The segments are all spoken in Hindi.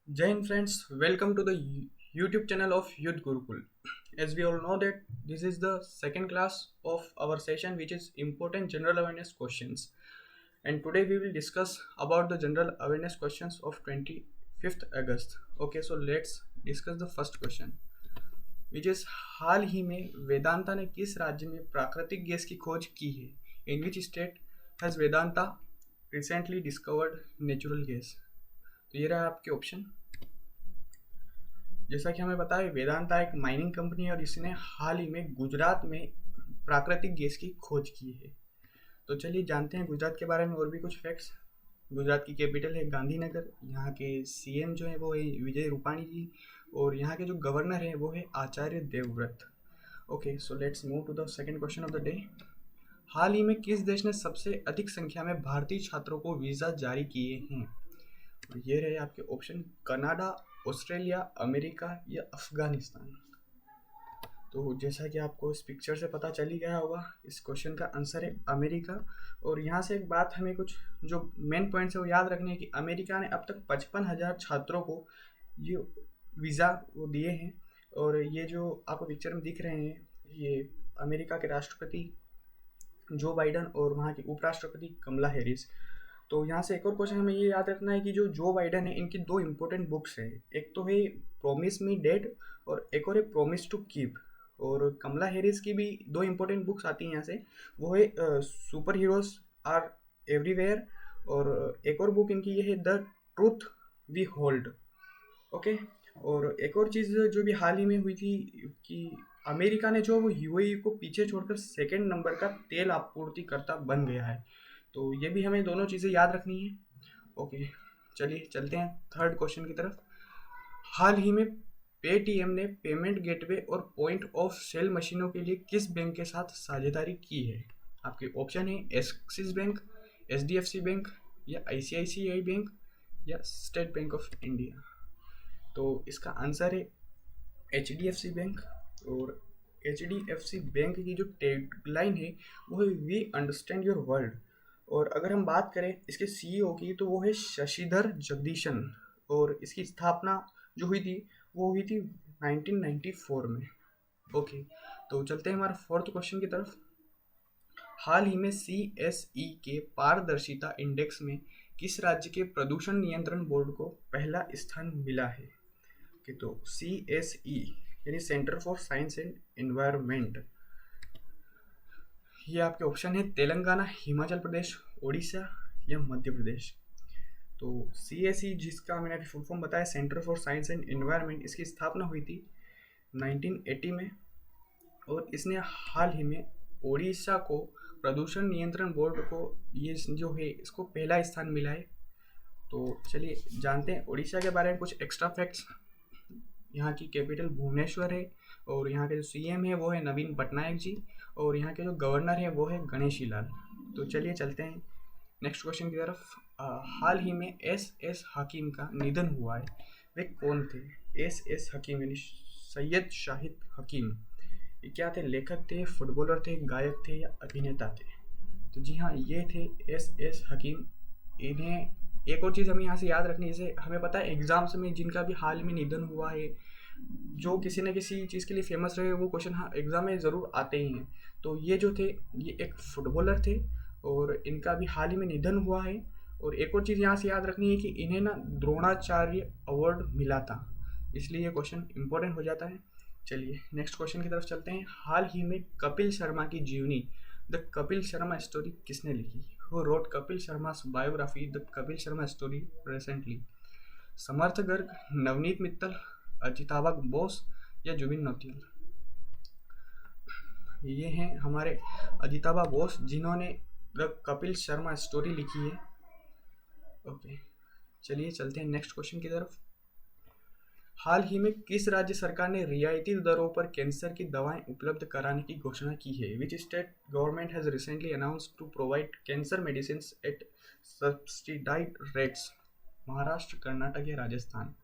Jai Hind friends, welcome to the YouTube channel of Youth Gurukul. As we all know that this is the second class of our session which is important general awareness questions. And today we will discuss about the general awareness questions of 25th August. Okay, so let's discuss the first question which is हाल ही में वेदांता ने किस राज्य में प्राकृतिक गैस की खोज की है? In which state has Vedanta recently discovered natural gas? तो ये रहा आपके ऑप्शन। जैसा कि हमें पता है वेदांता एक माइनिंग कंपनी है और इसने हाल ही में गुजरात में प्राकृतिक गैस की खोज की है। तो चलिए जानते हैं गुजरात के बारे में और भी कुछ फैक्ट्स। गुजरात की कैपिटल है गांधीनगर। यहाँ के सीएम जो है वो है विजय रूपाणी जी और यहाँ के जो गवर्नर हैं वो है Acharya Devvrat. Okay, so let's move to the second question of the day. हाल ही में किस देश ने सबसे अधिक संख्या में भारतीय छात्रों को वीज़ा जारी किए हैं? ये रहे आपके ऑप्शन, कनाडा, ऑस्ट्रेलिया, अमेरिका या अफगानिस्तान। तो जैसा कि आपको इस पिक्चर से पता चल ही गया होगा, इस क्वेश्चन का आंसर है अमेरिका। और यहाँ से एक बात हमें कुछ जो मेन पॉइंट्स है वो याद रखनी है कि अमेरिका ने अब तक 55,000 छात्रों को ये वीज़ा वो दिए हैं। और ये जो आपको पिक्चर में दिख रहे हैं ये अमेरिका के राष्ट्रपति जो बाइडन और वहाँ की उपराष्ट्रपति कमला हैरिस। तो यहाँ से एक और क्वेश्चन हमें ये याद रखना है कि जो बाइडन है इनकी दो इंपॉर्टेंट बुक्स है, एक तो है प्रॉमिस मी डेड और एक और है प्रॉमिस टू कीप। और कमला हैरिस की भी दो इंपॉर्टेंट बुक्स आती हैं यहाँ से, वो है सुपर हीरोज आर एवरीवेयर और एक और बुक इनकी ये है the truth we hold. Okay, और एक और चीज़ जो भी हाल ही में हुई थी कि अमेरिका ने जो वो यूएई को पीछे छोड़कर सेकंड नंबर का तेल आपूर्तिकर्ता बन गया है। तो ये भी हमें दोनों चीज़ें याद रखनी है। ओके, चलिए चलते हैं थर्ड क्वेश्चन की तरफ। हाल ही में पेटीएम ने पेमेंट गेटवे और पॉइंट ऑफ सेल मशीनों के लिए किस बैंक के साथ साझेदारी की है? आपके ऑप्शन है एक्सिस बैंक, एचडीएफसी बैंक या आईसीआईसीआई बैंक या स्टेट बैंक ऑफ इंडिया। तो इसका आंसर है H D F C bank. और H D F C bank की जो टैगलाइन है वो है वी अंडरस्टैंड योर वर्ल्ड। और अगर हम बात करें इसके सीईओ की तो वो है शशिधर जगदीशन और इसकी स्थापना जो हुई थी वो हुई थी 1994 में। ओके, तो चलते हैं हमारे फोर्थ क्वेश्चन की तरफ। हाल ही में सी एस ई के पारदर्शिता इंडेक्स में किस राज्य के प्रदूषण नियंत्रण बोर्ड को पहला स्थान मिला है? कि तो सी एस ई यानी centre for science and environment. ये आपके ऑप्शन है तेलंगाना, हिमाचल प्रदेश, उड़ीसा या मध्य प्रदेश। तो सी एस ई जिसका मैंने अभी फुल फॉर्म बताया centre for science and environment, इसकी स्थापना हुई थी 1980 में और इसने हाल ही में उड़ीसा को प्रदूषण नियंत्रण बोर्ड को ये जो है इसको पहला स्थान मिला है। तो चलिए जानते हैं उड़ीसा के बारे में कुछ एक्स्ट्रा फैक्ट्स। यहाँ की कैपिटल भुवनेश्वर है और यहाँ के जो सीएम है वो है नवीन पटनायक जी और यहाँ के जो गवर्नर है वो है गणेशी लाल। तो चलिए चलते हैं नेक्स्ट क्वेश्चन की तरफ। हाल ही में एस एस हकीम का निधन हुआ है, वे कौन थे? एस एस हकीम यानी सैयद शाहिद हकीम, ये क्या थे? लेखक थे, फुटबॉलर थे, गायक थे या अभिनेता थे? तो जी हाँ, ये थे एस एस हकीम। इन्हें एक और चीज़ हमें यहाँ से याद रखनी है, जैसे हमें पता है एग्जाम्स में जिनका भी हाल में निधन हुआ है जो किसी न किसी चीज़ के लिए फेमस रहे वो क्वेश्चन हाँ एग्ज़ाम में ज़रूर आते ही हैं। तो ये जो थे ये एक फुटबॉलर थे और इनका भी हाल ही में निधन हुआ है। और एक और चीज़ यहाँ से याद रखनी है कि इन्हें ना द्रोणाचार्य अवार्ड मिला था, इसलिए ये क्वेश्चन इंपॉर्टेंट हो जाता है। चलिए नेक्स्ट क्वेश्चन की तरफ चलते हैं। हाल ही में कपिल शर्मा की जीवनी द कपिल शर्मा स्टोरी किसने लिखी? Who wrote Kapil Sharma's biography, The Kapil Sharma Story, recently? समर्थ गर्ग, नवनीत मित्तल, अजिताभ बोस या जुबिन नौटियाल? ये हैं हमारे अजिताभ बोस जिन्होंने द कपिल शर्मा स्टोरी लिखी है। ओके, चलिए चलते हैं नेक्स्ट क्वेश्चन की तरफ। हाल ही में किस राज्य सरकार ने रियायती दरों पर कैंसर की दवाएं उपलब्ध कराने की घोषणा की है? Which state government has recently announced to provide cancer medicine at subsidised rates? Maharashtra, Karnataka या राजस्थान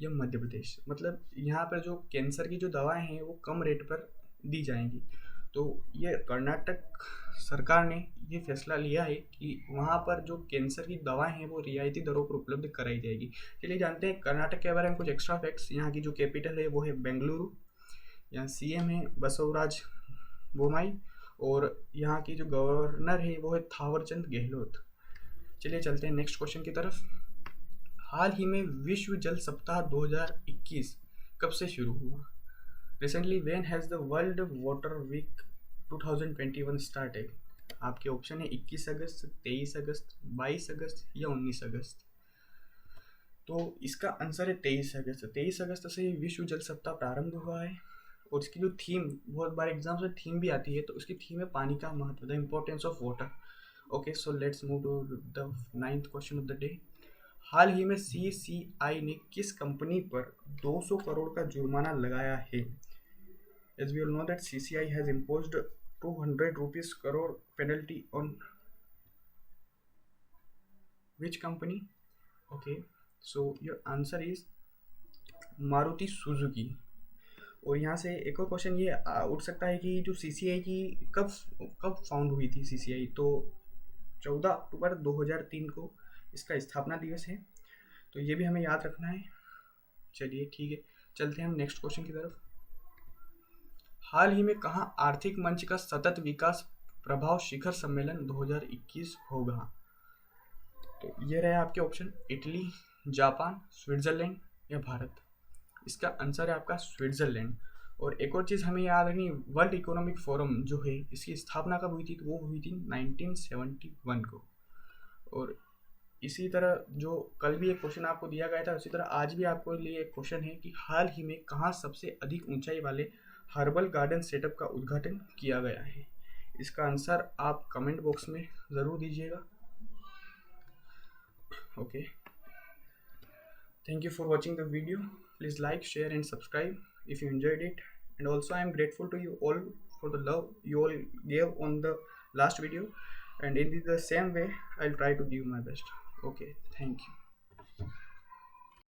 या मध्य प्रदेश? मतलब यहाँ पर जो कैंसर की जो दवाएं हैं वो कम रेट पर दी जाएंगी। तो ये कर्नाटक सरकार ने ये फैसला लिया है कि वहाँ पर जो कैंसर की दवाएं हैं वो रियायती दरों पर उपलब्ध कराई जाएगी। चलिए जानते हैं कर्नाटक के बारे में कुछ एक्स्ट्रा फैक्ट्स। यहाँ की जो कैपिटल है वो है बेंगलुरु, यहाँ सीएम है बसवराज बोमाई, और यहाँ की जो गवर्नर है वो है थावरचंद गहलोत। चलिए चलते हैं नेक्स्ट क्वेश्चन की तरफ। हाल ही में विश्व जल सप्ताह 2021 कब से शुरू हुआ? Recently when has the world water week 2021 started? आपके ऑप्शन है 21 अगस्त, 23 अगस्त, 22 अगस्त या 19 अगस्त। तो इसका आंसर है 23 अगस्त। 23 अगस्त से विश्व जल सप्ताह प्रारंभ हुआ है, और इसकी जो थीम, बहुत बार एग्जाम्स में थीम भी आती है, तो इसकी थीम है पानी का महत्व, the importance of water. Okay, so let's move to the 9th question of the day. हाल ही में CCI ने किस कंपनी पर 200 करोड़ का जुर्माना लगाया है? As we all know that CCI has imposed 200 rupees crore penalty on which company? Okay, so your answer is Maruti Suzuki. और यहाँ से एक और क्वेश्चन ये उठ सकता है कि जो CCI की कब कब फाउंड हुई थी CCI? तो 14 अक्टूबर 2003 को इसका स्थापना दिवस है, तो ये भी हमें याद रखना है। चलिए ठीक है, चलते हैं हम नेक्स्ट क्वेश्चन की तरफ। हाल ही में कहाँ आर्थिक मंच का सतत विकास प्रभाव शिखर सम्मेलन 2021 होगा? तो ये रहे आपके ऑप्शन, इटली, जापान, स्विट्जरलैंड या भारत। इसका आंसर है आपका स्विट्जरलैंड। और एक और चीज़ हमें याद रखनी, वर्ल्ड इकोनॉमिक फोरम जो है इसकी स्थापना कब हुई थी? तो वो हुई थी 1971 को। और इसी तरह जो कल भी एक क्वेश्चन आपको दिया गया था, उसी तरह आज भी आपको लिए एक क्वेश्चन है कि हाल ही में कहाँ सबसे अधिक ऊंचाई वाले हर्बल गार्डन सेटअप का उद्घाटन किया गया है? इसका आंसर आप कमेंट बॉक्स में ज़रूर दीजिएगा। Okay, thank you for watching the video. Please like, share and subscribe if you enjoyed it. And also I am grateful to you all for the love you all gave on the last video, and in the same way I'll try to give my best. Okay, thank you.